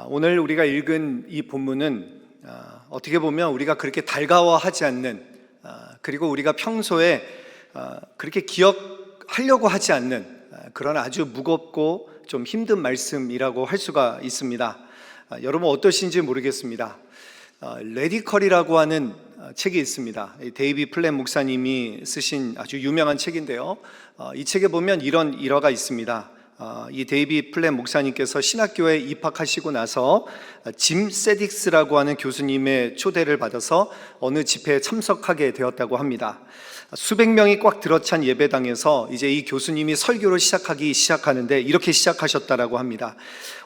오늘 우리가 읽은 이 본문은 어떻게 보면 우리가 그렇게 달가워하지 않는, 그리고 우리가 평소에 그렇게 기억하려고 하지 않는 그런 아주 무겁고 좀 힘든 말씀이라고 할 수가 있습니다. 여러분 어떠신지 모르겠습니다. 레디컬이라고 하는 책이 있습니다. 데이비 플랫 목사님이 쓰신 아주 유명한 책인데요, 이 책에 보면 이런 일화가 있습니다. 이 데이비 플랫 목사님께서 신학교에 입학하시고 나서 짐 세딕스라고 하는 교수님의 초대를 받아서 어느 집회에 참석하게 되었다고 합니다. 수백 명이 꽉 들어찬 예배당에서 이제 이 교수님이 설교를 시작하는데 이렇게 시작하셨다라고 합니다.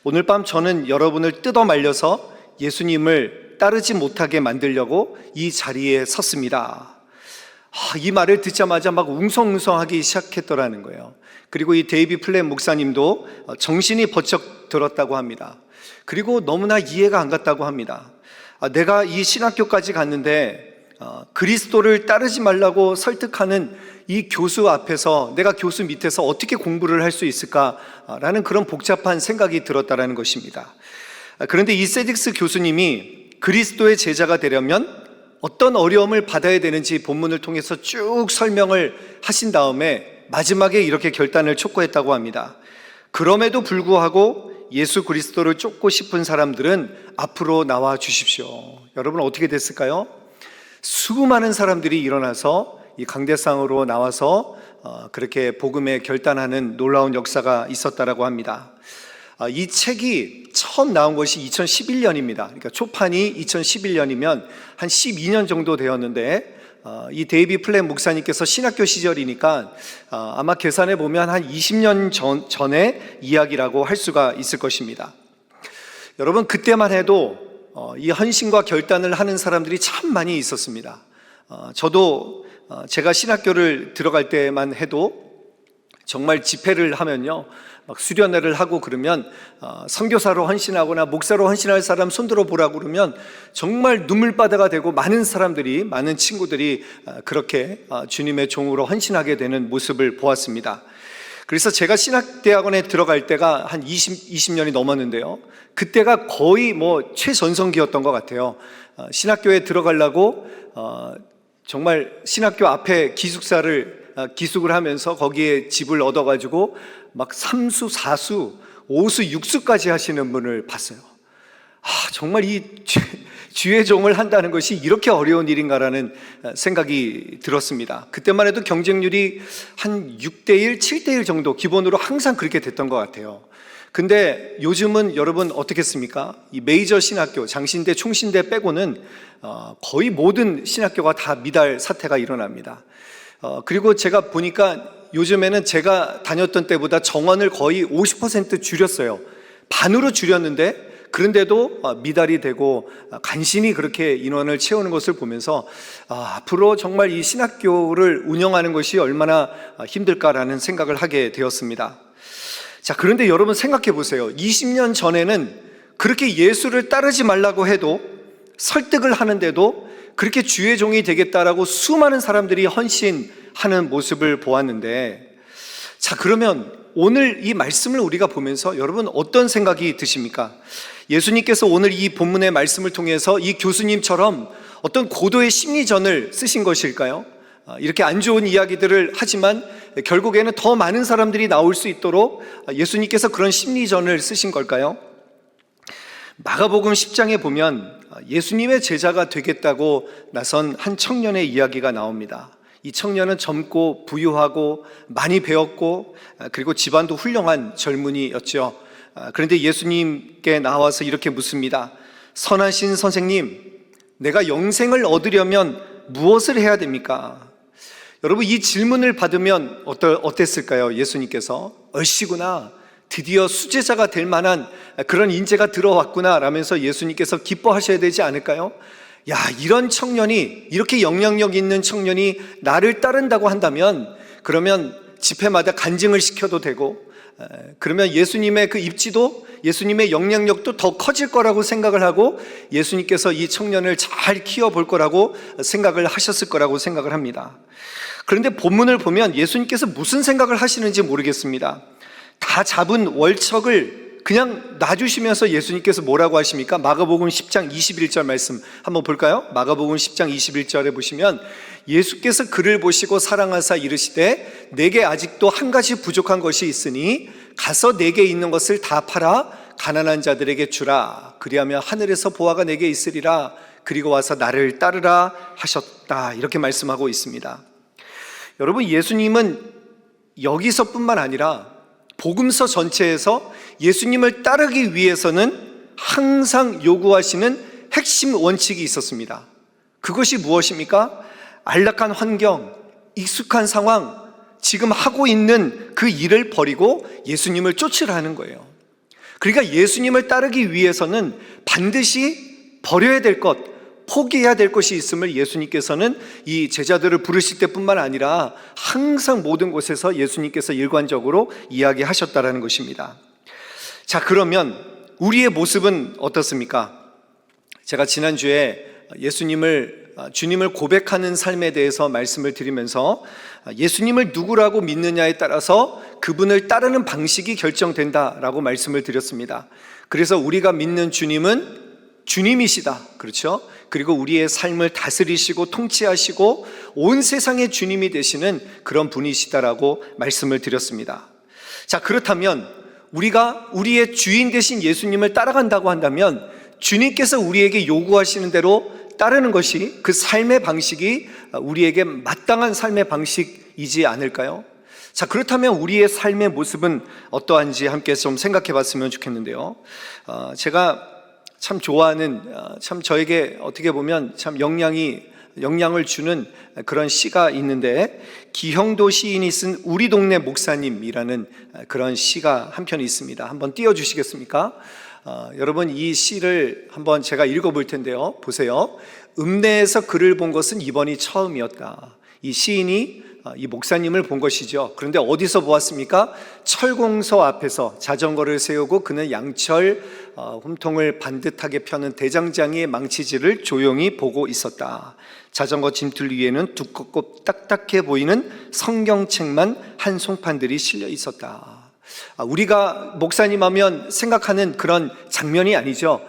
오늘 밤 저는 여러분을 뜯어 말려서 예수님을 따르지 못하게 만들려고 이 자리에 섰습니다. 이 말을 듣자마자 막 웅성웅성하기 시작했더라는 거예요. 그리고 이 데이비 플랫 목사님도 정신이 번쩍 들었다고 합니다. 그리고 너무나 이해가 안 갔다고 합니다. 내가 이 신학교까지 갔는데 그리스도를 따르지 말라고 설득하는 이 교수 앞에서, 내가 교수 밑에서 어떻게 공부를 할 수 있을까라는 그런 복잡한 생각이 들었다라는 것입니다. 그런데 이 세딕스 교수님이 그리스도의 제자가 되려면 어떤 어려움을 받아야 되는지 본문을 통해서 쭉 설명을 하신 다음에 마지막에 이렇게 결단을 촉구했다고 합니다. 그럼에도 불구하고 예수 그리스도를 쫓고 싶은 사람들은 앞으로 나와 주십시오. 여러분 어떻게 됐을까요? 수많은 사람들이 일어나서 이 강대상으로 나와서 그렇게 복음에 결단하는 놀라운 역사가 있었다라고 합니다. 이 책이 처음 나온 것이 2011년입니다. 그러니까 초판이 2011년이면 한 12년 정도 되었는데, 이 데이비 플랫 목사님께서 신학교 시절이니까 아마 계산해 보면 한 20년 전의 이야기라고 할 수가 있을 것입니다. 여러분 그때만 해도 이 헌신과 결단을 하는 사람들이 참 많이 있었습니다. 저도 제가 신학교를 들어갈 때만 해도 정말 집회를 하면요, 막 수련회를 하고 그러면 선교사로 헌신하거나 목사로 헌신할 사람 손들어 보라고 그러면 정말 눈물바다가 되고 많은 사람들이, 많은 친구들이 그렇게 주님의 종으로 헌신하게 되는 모습을 보았습니다. 그래서 제가 신학대학원에 들어갈 때가 한 20년이 넘었는데요, 그때가 거의 최전성기였던 것 같아요. 신학교에 들어가려고 정말 신학교 앞에 기숙을 하면서 거기에 집을 얻어가지고 막 3수, 4수, 5수, 6수까지 하시는 분을 봤어요. 정말 이 주의 종을 한다는 것이 이렇게 어려운 일인가라는 생각이 들었습니다. 그때만 해도 경쟁률이 한 6대1, 7대1 정도 기본으로 항상 그렇게 됐던 것 같아요. 근데 요즘은 여러분 어떻겠습니까? 이 메이저 신학교, 장신대, 총신대 빼고는 거의 모든 신학교가 다 미달 사태가 일어납니다. 그리고 제가 보니까 요즘에는 제가 다녔던 때보다 정원을 거의 50% 줄였어요. 반으로 줄였는데 그런데도 미달이 되고 간신히 그렇게 인원을 채우는 것을 보면서 앞으로 정말 이 신학교를 운영하는 것이 얼마나 힘들까라는 생각을 하게 되었습니다. 자, 그런데 여러분 생각해 보세요. 20년 전에는 그렇게 예수를 따르지 말라고 해도, 설득을 하는데도 그렇게 주의 종이 되겠다라고 수많은 사람들이 헌신하는 모습을 보았는데, 자, 그러면 오늘 이 말씀을 우리가 보면서 여러분 어떤 생각이 드십니까? 예수님께서 오늘 이 본문의 말씀을 통해서 이 교수님처럼 어떤 고도의 심리전을 쓰신 것일까요? 이렇게 안 좋은 이야기들을 하지만 결국에는 더 많은 사람들이 나올 수 있도록 예수님께서 그런 심리전을 쓰신 걸까요? 마가복음 10장에 보면 예수님의 제자가 되겠다고 나선 한 청년의 이야기가 나옵니다. 이 청년은 젊고 부유하고 많이 배웠고 그리고 집안도 훌륭한 젊은이였죠. 그런데 예수님께 나와서 이렇게 묻습니다. 선하신 선생님, 내가 영생을 얻으려면 무엇을 해야 됩니까? 여러분 이 질문을 받으면 어땠을까요? 예수님께서 얼씨구나, 드디어 수제자가 될 만한 그런 인재가 들어왔구나 라면서 예수님께서 기뻐하셔야 되지 않을까요? 야, 이런 청년이, 이렇게 영향력 있는 청년이 나를 따른다고 한다면 그러면 집회마다 간증을 시켜도 되고, 그러면 예수님의 그 입지도, 예수님의 영향력도 더 커질 거라고 생각을 하고 예수님께서 이 청년을 잘 키워볼 거라고 생각을 하셨을 거라고 생각을 합니다. 그런데 본문을 보면 예수님께서 무슨 생각을 하시는지 모르겠습니다. 다 잡은 월척을 그냥 놔주시면서 예수님께서 뭐라고 하십니까? 마가복음 10장 21절 말씀 한번 볼까요? 마가복음 10장 21절에 보시면 예수께서 그를 보시고 사랑하사 이르시되 내게 아직도 한 가지 부족한 것이 있으니 가서 내게 있는 것을 다 팔아 가난한 자들에게 주라. 그리하면 하늘에서 보화가 내게 있으리라. 그리고 와서 나를 따르라 하셨다. 이렇게 말씀하고 있습니다. 여러분, 예수님은 여기서뿐만 아니라 복음서 전체에서 예수님을 따르기 위해서는 항상 요구하시는 핵심 원칙이 있었습니다. 그것이 무엇입니까? 안락한 환경, 익숙한 상황, 지금 하고 있는 그 일을 버리고 예수님을 쫓으라는 거예요. 그러니까 예수님을 따르기 위해서는 반드시 버려야 될 것, 포기해야 될 것이 있음을 예수님께서는 이 제자들을 부르실 때뿐만 아니라 항상 모든 곳에서 예수님께서 일관적으로 이야기하셨다라는 것입니다. 자, 그러면 우리의 모습은 어떻습니까? 제가 지난주에 주님을 고백하는 삶에 대해서 말씀을 드리면서 예수님을 누구라고 믿느냐에 따라서 그분을 따르는 방식이 결정된다라고 말씀을 드렸습니다. 그래서 우리가 믿는 주님은 주님이시다. 그렇죠? 그리고 우리의 삶을 다스리시고 통치하시고 온 세상의 주님이 되시는 그런 분이시다라고 말씀을 드렸습니다. 자, 그렇다면 우리가 우리의 주인 되신 예수님을 따라간다고 한다면 주님께서 우리에게 요구하시는 대로 따르는 것이 그 삶의 방식이 우리에게 마땅한 삶의 방식이지 않을까요? 자, 그렇다면 우리의 삶의 모습은 어떠한지 함께 좀 생각해 봤으면 좋겠는데요. 제가 참 좋아하는, 참 저에게 어떻게 보면 참 영향을 주는 그런 시가 있는데, 기형도 시인이 쓴 우리 동네 목사님이라는 그런 시가 한 편 있습니다. 한번 띄워주시겠습니까? 여러분, 이 시를 한번 제가 읽어볼 텐데요. 보세요. 읍내에서 그를 본 것은 이번이 처음이었다. 이 시인이 이 목사님을 본 것이죠. 그런데 어디서 보았습니까? 철공소 앞에서 자전거를 세우고 그는 양철 홈통을 반듯하게 펴는 대장장이의 망치질을 조용히 보고 있었다. 자전거 짐틀 위에는 두껍고 딱딱해 보이는 성경책만 한 송판들이 실려 있었다. 우리가 목사님 하면 생각하는 그런 장면이 아니죠.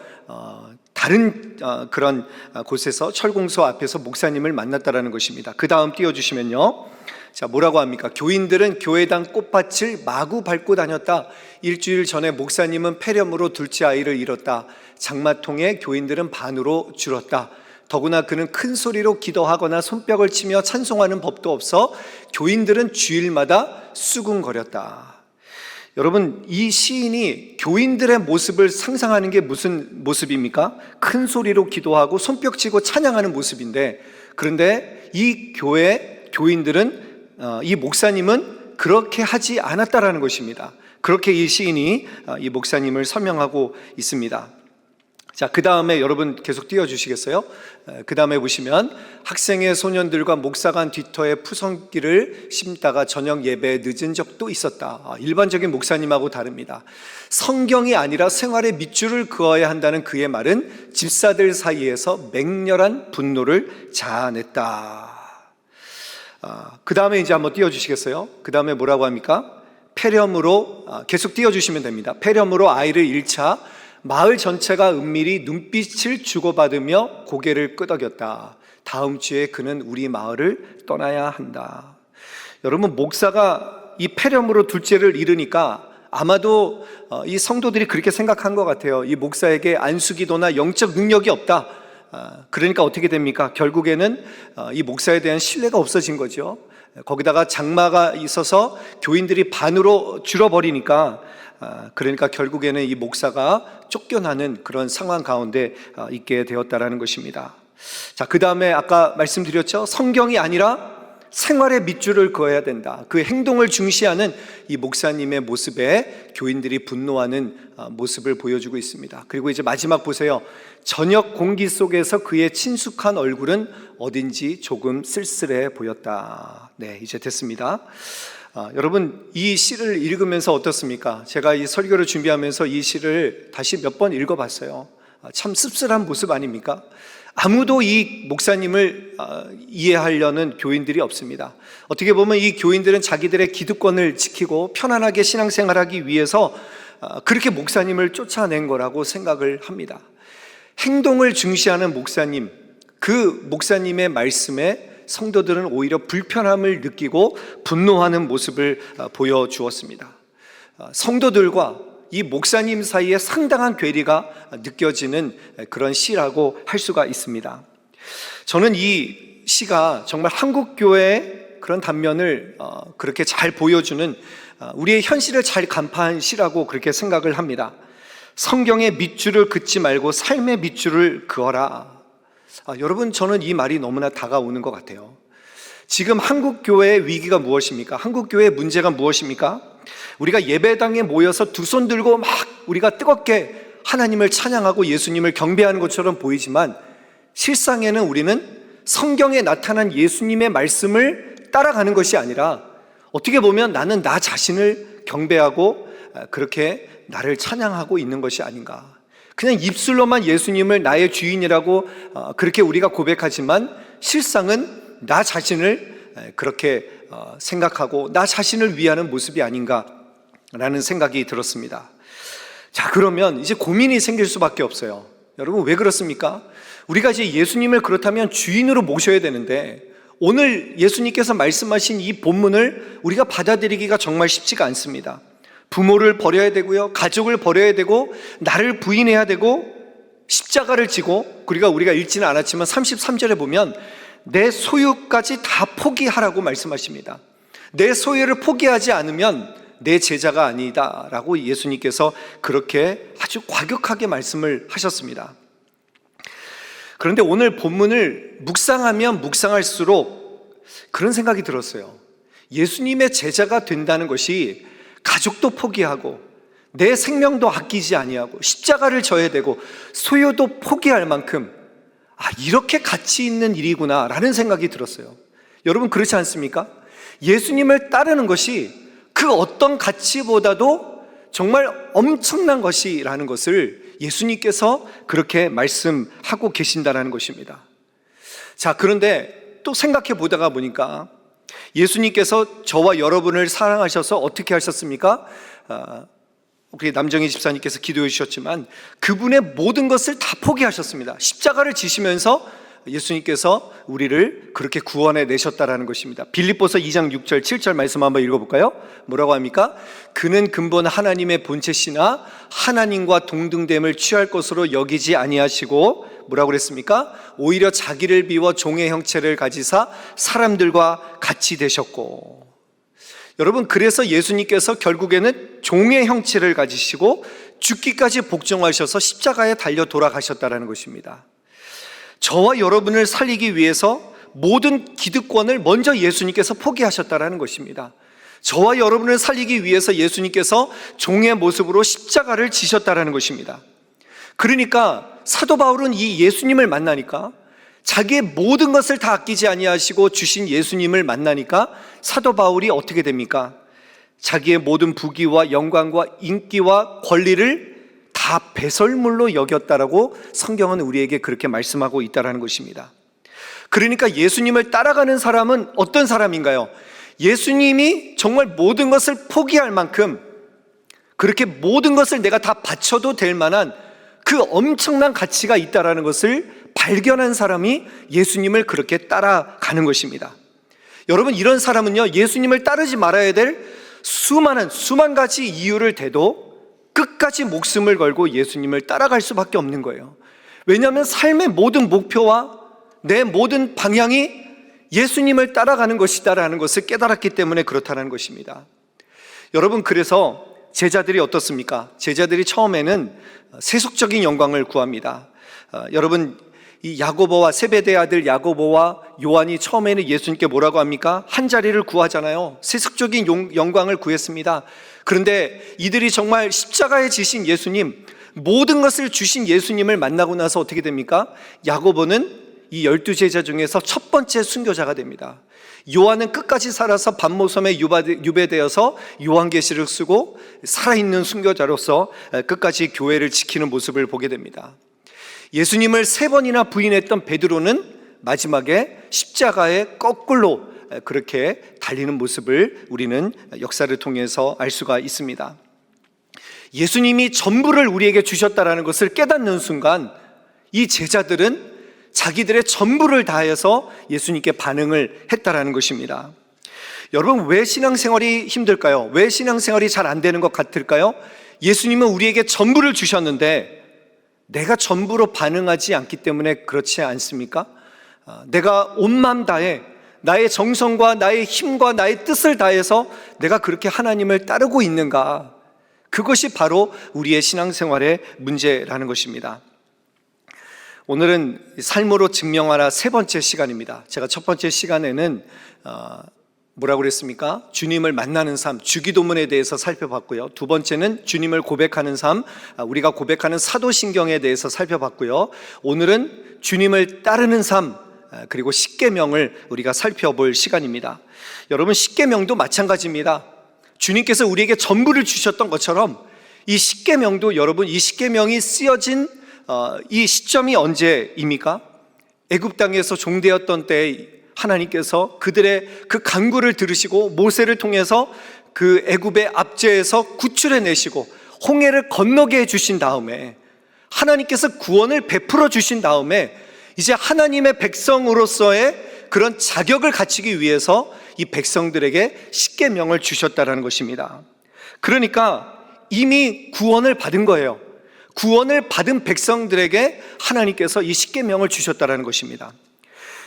다른 그런 곳에서 철공소 앞에서 목사님을 만났다라는 것입니다. 그 다음 띄워주시면요. 자, 뭐라고 합니까? 교인들은 교회당 꽃밭을 마구 밟고 다녔다. 일주일 전에 목사님은 폐렴으로 둘째 아이를 잃었다. 장마통에 교인들은 반으로 줄었다. 더구나 그는 큰 소리로 기도하거나 손뼉을 치며 찬송하는 법도 없어 교인들은 주일마다 수군거렸다. 여러분, 이 시인이 교인들의 모습을 상상하는 게 무슨 모습입니까? 큰 소리로 기도하고 손뼉치고 찬양하는 모습인데, 그런데 이 교인들은 이 목사님은 그렇게 하지 않았다라는 것입니다. 그렇게 이 시인이 이 목사님을 설명하고 있습니다. 자, 그 다음에 여러분 계속 띄워주시겠어요? 그 다음에 보시면 학생의 소년들과 목사관 뒤터에 푸성기를 심다가 저녁 예배에 늦은 적도 있었다. 일반적인 목사님하고 다릅니다. 성경이 아니라 생활의 밑줄을 그어야 한다는 그의 말은 집사들 사이에서 맹렬한 분노를 자아냈다. 그 다음에 이제 한번 띄워주시겠어요? 그 다음에 뭐라고 합니까? 폐렴으로, 계속 띄워주시면 됩니다. 폐렴으로 아이를 잃자 마을 전체가 은밀히 눈빛을 주고받으며 고개를 끄덕였다. 다음 주에 그는 우리 마을을 떠나야 한다. 여러분, 목사가 이 폐렴으로 둘째를 잃으니까 아마도 이 성도들이 그렇게 생각한 것 같아요. 이 목사에게 안수기도나 영적 능력이 없다. 그러니까 어떻게 됩니까? 결국에는 이 목사에 대한 신뢰가 없어진 거죠. 거기다가 장마가 있어서 교인들이 반으로 줄어버리니까, 그러니까 결국에는 이 목사가 쫓겨나는 그런 상황 가운데 있게 되었다라는 것입니다. 자, 그 다음에 아까 말씀드렸죠. 성경이 아니라 생활의 밑줄을 그어야 된다. 그 행동을 중시하는 이 목사님의 모습에 교인들이 분노하는 모습을 보여주고 있습니다. 그리고 이제 마지막 보세요. 저녁 공기 속에서 그의 친숙한 얼굴은 어딘지 조금 쓸쓸해 보였다. 네, 이제 됐습니다. 여러분, 이 시를 읽으면서 어떻습니까? 제가 이 설교를 준비하면서 이 시를 다시 몇 번 읽어봤어요. 참 씁쓸한 모습 아닙니까? 아무도 이 목사님을 이해하려는 교인들이 없습니다. 어떻게 보면 이 교인들은 자기들의 기득권을 지키고 편안하게 신앙생활하기 위해서 그렇게 목사님을 쫓아낸 거라고 생각을 합니다. 행동을 중시하는 목사님, 그 목사님의 말씀에 성도들은 오히려 불편함을 느끼고 분노하는 모습을 보여주었습니다. 성도들과 이 목사님 사이에 상당한 괴리가 느껴지는 그런 시라고 할 수가 있습니다. 저는 이 시가 정말 한국교회의 그런 단면을 그렇게 잘 보여주는, 우리의 현실을 잘 간파한 시라고 그렇게 생각을 합니다. 성경의 밑줄을 긋지 말고 삶의 밑줄을 그어라. 여러분, 저는 이 말이 너무나 다가오는 것 같아요. 지금 한국교회의 위기가 무엇입니까? 한국교회의 문제가 무엇입니까? 우리가 예배당에 모여서 두 손 들고 막 우리가 뜨겁게 하나님을 찬양하고 예수님을 경배하는 것처럼 보이지만, 실상에는 우리는 성경에 나타난 예수님의 말씀을 따라가는 것이 아니라, 어떻게 보면 나는 나 자신을 경배하고 그렇게 나를 찬양하고 있는 것이 아닌가. 그냥 입술로만 예수님을 나의 주인이라고 그렇게 우리가 고백하지만, 실상은 나 자신을 그렇게 생각하고 나 자신을 위하는 모습이 아닌가라는 생각이 들었습니다. 자, 그러면 이제 고민이 생길 수밖에 없어요. 여러분, 왜 그렇습니까? 우리가 이제 예수님을 그렇다면 주인으로 모셔야 되는데, 오늘 예수님께서 말씀하신 이 본문을 우리가 받아들이기가 정말 쉽지가 않습니다. 부모를 버려야 되고요, 가족을 버려야 되고, 나를 부인해야 되고, 십자가를 지고, 우리가 읽지는 않았지만 33절에 보면 내 소유까지 다 포기하라고 말씀하십니다. 내 소유를 포기하지 않으면 내 제자가 아니다 라고 예수님께서 그렇게 아주 과격하게 말씀을 하셨습니다. 그런데 오늘 본문을 묵상하면 묵상할수록 그런 생각이 들었어요. 예수님의 제자가 된다는 것이 가족도 포기하고 내 생명도 아끼지 아니하고 십자가를 져야 되고 소유도 포기할 만큼 이렇게 가치 있는 일이구나 라는 생각이 들었어요. 여러분, 그렇지 않습니까? 예수님을 따르는 것이 그 어떤 가치보다도 정말 엄청난 것이라는 것을 예수님께서 그렇게 말씀하고 계신다는 것입니다. 자, 그런데 또 생각해 보다가 보니까 예수님께서 저와 여러분을 사랑하셔서 어떻게 하셨습니까? 우리 남정희 집사님께서 기도해 주셨지만 그분의 모든 것을 다 포기하셨습니다. 십자가를 지시면서 예수님께서 우리를 그렇게 구원해 내셨다라는 것입니다. 빌립보서 2장 6절 7절 말씀 한번 읽어볼까요? 뭐라고 합니까? 그는 근본 하나님의 본체시나 하나님과 동등됨을 취할 것으로 여기지 아니하시고, 뭐라고 그랬습니까? 오히려 자기를 비워 종의 형체를 가지사 사람들과 같이 되셨고. 여러분, 그래서 예수님께서 결국에는 종의 형체를 가지시고 죽기까지 복종하셔서 십자가에 달려 돌아가셨다는 것입니다. 저와 여러분을 살리기 위해서 모든 기득권을 먼저 예수님께서 포기하셨다는 것입니다. 저와 여러분을 살리기 위해서 예수님께서 종의 모습으로 십자가를 지셨다는 것입니다. 그러니까 사도 바울은 이 예수님을 만나니까, 자기의 모든 것을 다 아끼지 아니하시고 주신 예수님을 만나니까 사도 바울이 어떻게 됩니까? 자기의 모든 부귀와 영광과 인기와 권리를 다 배설물로 여겼다라고 성경은 우리에게 그렇게 말씀하고 있다는 것입니다. 그러니까 예수님을 따라가는 사람은 어떤 사람인가요? 예수님이 정말 모든 것을 포기할 만큼, 그렇게 모든 것을 내가 다 바쳐도 될 만한 그 엄청난 가치가 있다는 것을 발견한 사람이 예수님을 그렇게 따라가는 것입니다. 여러분, 이런 사람은요, 예수님을 따르지 말아야 될 수만 가지 이유를 대도 끝까지 목숨을 걸고 예수님을 따라갈 수밖에 없는 거예요. 왜냐하면 삶의 모든 목표와 내 모든 방향이 예수님을 따라가는 것이다라는 것을 깨달았기 때문에 그렇다는 것입니다. 여러분, 그래서 제자들이 어떻습니까? 제자들이 처음에는 세속적인 영광을 구합니다. 여러분, 이 야고보와 세베대의 아들 야고보와 요한이 처음에는 예수님께 뭐라고 합니까? 한 자리를 구하잖아요. 세속적인 영광을 구했습니다. 그런데 이들이 정말 십자가에 지신 예수님, 모든 것을 주신 예수님을 만나고 나서 어떻게 됩니까? 야고보는 이 12제자 중에서 첫 번째 순교자가 됩니다. 요한은 끝까지 살아서 반모섬에 유배되어서 요한계시를 쓰고 살아있는 순교자로서 끝까지 교회를 지키는 모습을 보게 됩니다. 예수님을 3번이나 부인했던 베드로는 마지막에 십자가에 거꾸로 그렇게 달리는 모습을 우리는 역사를 통해서 알 수가 있습니다. 예수님이 전부를 우리에게 주셨다라는 것을 깨닫는 순간 이 제자들은 자기들의 전부를 다해서 예수님께 반응을 했다라는 것입니다. 여러분, 왜 신앙생활이 힘들까요? 왜 신앙생활이 잘 안 되는 것 같을까요? 예수님은 우리에게 전부를 주셨는데 내가 전부로 반응하지 않기 때문에 그렇지 않습니까? 내가 온 마음 다해 나의 정성과 나의 힘과 나의 뜻을 다해서 내가 그렇게 하나님을 따르고 있는가? 그것이 바로 우리의 신앙생활의 문제라는 것입니다. 오늘은 삶으로 증명하라 세 번째 시간입니다. 제가 첫 번째 시간에는 뭐라고 그랬습니까? 주님을 만나는 삶, 주기도문에 대해서 살펴봤고요. 두 번째는 주님을 고백하는 삶, 우리가 고백하는 사도신경에 대해서 살펴봤고요. 오늘은 주님을 따르는 삶, 그리고 십계명을 우리가 살펴볼 시간입니다. 여러분, 십계명도 마찬가지입니다. 주님께서 우리에게 전부를 주셨던 것처럼 이 십계명도, 여러분, 이 십계명이 쓰여진 이 시점이 언제입니까? 애굽 땅에서 종되었던 때에 하나님께서 그들의 그 간구를 들으시고 모세를 통해서 그 애굽의 압제에서 구출해내시고 홍해를 건너게 해주신 다음에 하나님께서 구원을 베풀어 주신 다음에 이제 하나님의 백성으로서의 그런 자격을 갖추기 위해서 이 백성들에게 십계명을 주셨다라는 것입니다. 그러니까 이미 구원을 받은 거예요. 구원을 받은 백성들에게 하나님께서 이 십계명을 주셨다라는 것입니다.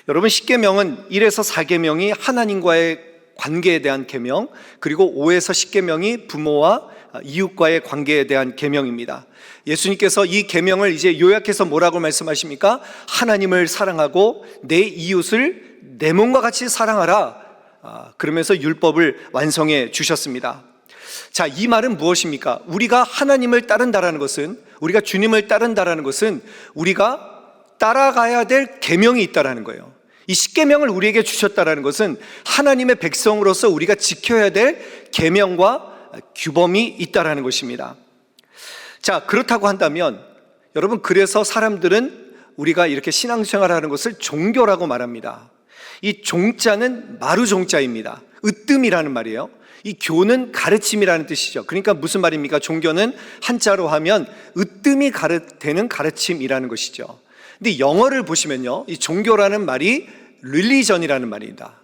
여러분, 십계명은 1에서 4계명이 하나님과의 관계에 대한 계명, 그리고 5에서 10계명이 부모와 이웃과의 관계에 대한 계명입니다. 예수님께서 이 계명을 이제 요약해서 뭐라고 말씀하십니까? 하나님을 사랑하고 내 이웃을 내 몸과 같이 사랑하라. 그러면서 율법을 완성해 주셨습니다. 자, 이 말은 무엇입니까? 우리가 하나님을 따른다라는 것은, 우리가 주님을 따른다라는 것은 우리가 따라가야 될 계명이 있다라는 거예요. 이 십계명을 우리에게 주셨다라는 것은 하나님의 백성으로서 우리가 지켜야 될 계명과 규범이 있다라는 것입니다. 자, 그렇다고 한다면 여러분, 그래서 사람들은 우리가 이렇게 신앙생활하는 것을 종교라고 말합니다. 이 종자는 마루종자입니다. 으뜸이라는 말이에요. 이 교는 가르침이라는 뜻이죠. 그러니까 무슨 말입니까? 종교는 한자로 하면 으뜸이 되는 가르침이라는 것이죠. 근데 영어를 보시면요, 이 종교라는 말이 religion이라는 말입니다.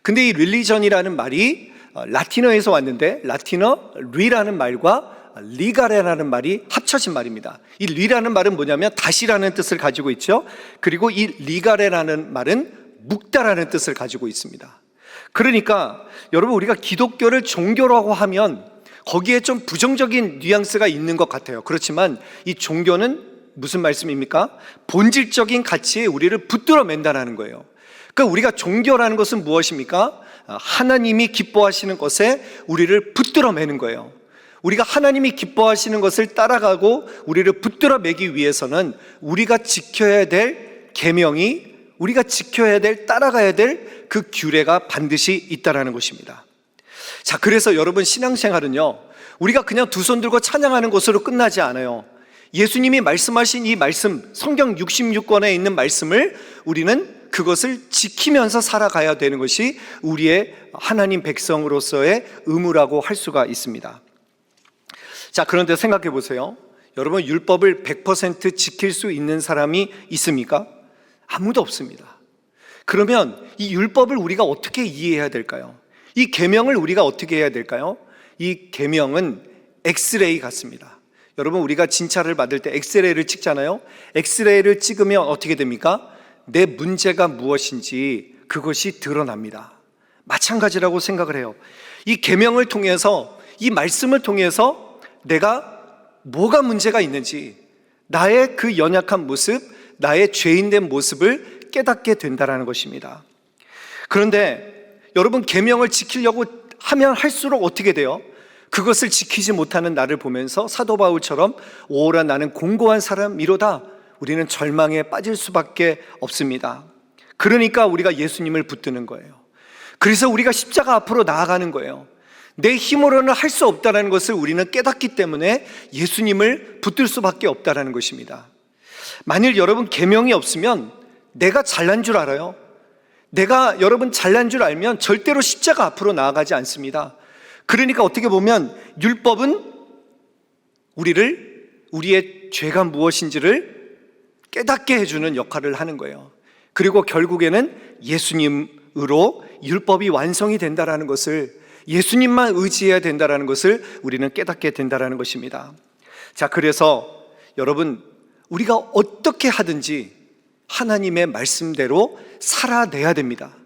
근데 이 religion이라는 말이 라틴어에서 왔는데, 라틴어 리라는 말과 리가레라는 말이 합쳐진 말입니다. 이 리라는 말은 뭐냐면 다시라는 뜻을 가지고 있죠. 그리고 이 리가레라는 말은 묵다라는 뜻을 가지고 있습니다. 그러니까 여러분, 우리가 기독교를 종교라고 하면 거기에 좀 부정적인 뉘앙스가 있는 것 같아요. 그렇지만 이 종교는 무슨 말씀입니까? 본질적인 가치에 우리를 붙들어 맨다는 거예요. 그러니까 우리가 종교라는 것은 무엇입니까? 하나님이 기뻐하시는 것에 우리를 붙들어 매는 거예요. 우리가 하나님이 기뻐하시는 것을 따라가고 우리를 붙들어 매기 위해서는 우리가 지켜야 될 계명이, 우리가 지켜야 될, 따라가야 될 그 규례가 반드시 있다라는 것입니다. 자, 그래서 여러분, 신앙생활은요, 우리가 그냥 두 손 들고 찬양하는 것으로 끝나지 않아요. 예수님이 말씀하신 이 말씀, 성경 66권에 있는 말씀을 우리는 그것을 지키면서 살아가야 되는 것이 우리의 하나님 백성으로서의 의무라고 할 수가 있습니다. 자, 그런데 생각해 보세요. 여러분, 율법을 100% 지킬 수 있는 사람이 있습니까? 아무도 없습니다. 그러면 이 율법을 우리가 어떻게 이해해야 될까요? 이 계명을 우리가 어떻게 해야 될까요? 이 계명은 엑스레이 같습니다. 여러분, 우리가 진찰을 받을 때 엑스레이를 찍잖아요. 엑스레이를 찍으면 어떻게 됩니까? 내 문제가 무엇인지 그것이 드러납니다. 마찬가지라고 생각을 해요. 이 계명을 통해서, 이 말씀을 통해서 내가 뭐가 문제가 있는지, 나의 그 연약한 모습, 나의 죄인된 모습을 깨닫게 된다는 것입니다. 그런데 여러분, 계명을 지키려고 하면 할수록 어떻게 돼요? 그것을 지키지 못하는 나를 보면서 사도 바울처럼 오라 나는 공고한 사람이로다, 우리는 절망에 빠질 수밖에 없습니다. 그러니까 우리가 예수님을 붙드는 거예요. 그래서 우리가 십자가 앞으로 나아가는 거예요. 내 힘으로는 할 수 없다는 것을 우리는 깨닫기 때문에 예수님을 붙들 수밖에 없다는 것입니다. 만일 여러분 계명이 없으면 내가 잘난 줄 알아요? 내가 여러분 잘난 줄 알면 절대로 십자가 앞으로 나아가지 않습니다. 그러니까 어떻게 보면 율법은 우리의 죄가 무엇인지를 깨닫게 해주는 역할을 하는 거예요. 그리고 결국에는 예수님으로 율법이 완성이 된다라는 것을, 예수님만 의지해야 된다라는 것을 우리는 깨닫게 된다라는 것입니다. 자, 그래서 여러분, 우리가 어떻게 하든지 하나님의 말씀대로 살아내야 됩니다.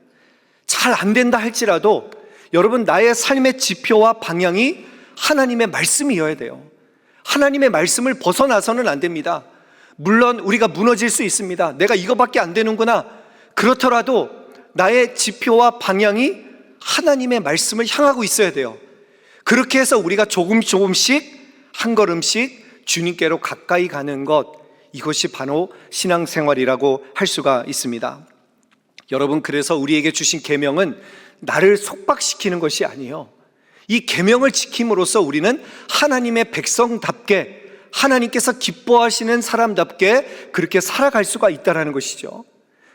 잘 안 된다 할지라도 여러분, 나의 삶의 지표와 방향이 하나님의 말씀이어야 돼요. 하나님의 말씀을 벗어나서는 안 됩니다. 물론 우리가 무너질 수 있습니다. 내가 이거밖에 안 되는구나. 그렇더라도 나의 지표와 방향이 하나님의 말씀을 향하고 있어야 돼요. 그렇게 해서 우리가 조금씩 한 걸음씩 주님께로 가까이 가는 것, 이것이 바로 신앙생활이라고 할 수가 있습니다. 여러분, 그래서 우리에게 주신 계명은 나를 속박시키는 것이 아니에요. 이 계명을 지킴으로써 우리는 하나님의 백성답게, 하나님께서 기뻐하시는 사람답게 그렇게 살아갈 수가 있다는 것이죠.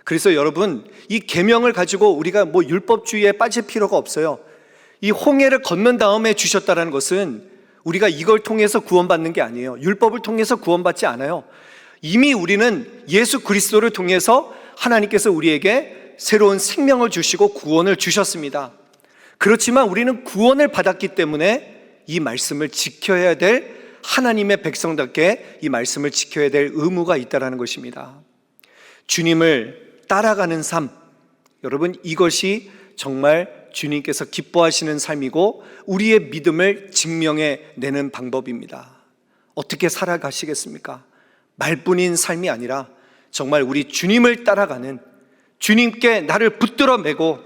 그래서 여러분, 이 계명을 가지고 우리가 율법주의에 빠질 필요가 없어요. 이 홍해를 건넌 다음에 주셨다는 것은 우리가 이걸 통해서 구원받는 게 아니에요. 율법을 통해서 구원받지 않아요. 이미 우리는 예수 그리스도를 통해서 하나님께서 우리에게 새로운 생명을 주시고 구원을 주셨습니다. 그렇지만 우리는 구원을 받았기 때문에 이 말씀을 지켜야 될, 하나님의 백성답게 이 말씀을 지켜야 될 의무가 있다는 것입니다. 주님을 따라가는 삶, 여러분, 이것이 정말 주님께서 기뻐하시는 삶이고 우리의 믿음을 증명해내는 방법입니다. 어떻게 살아가시겠습니까? 말뿐인 삶이 아니라 정말 우리 주님을 따라가는, 주님께 나를 붙들어 매고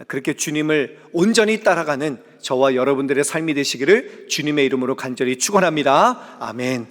그렇게 주님을 온전히 따라가는 저와 여러분들의 삶이 되시기를 주님의 이름으로 간절히 축원합니다. 아멘.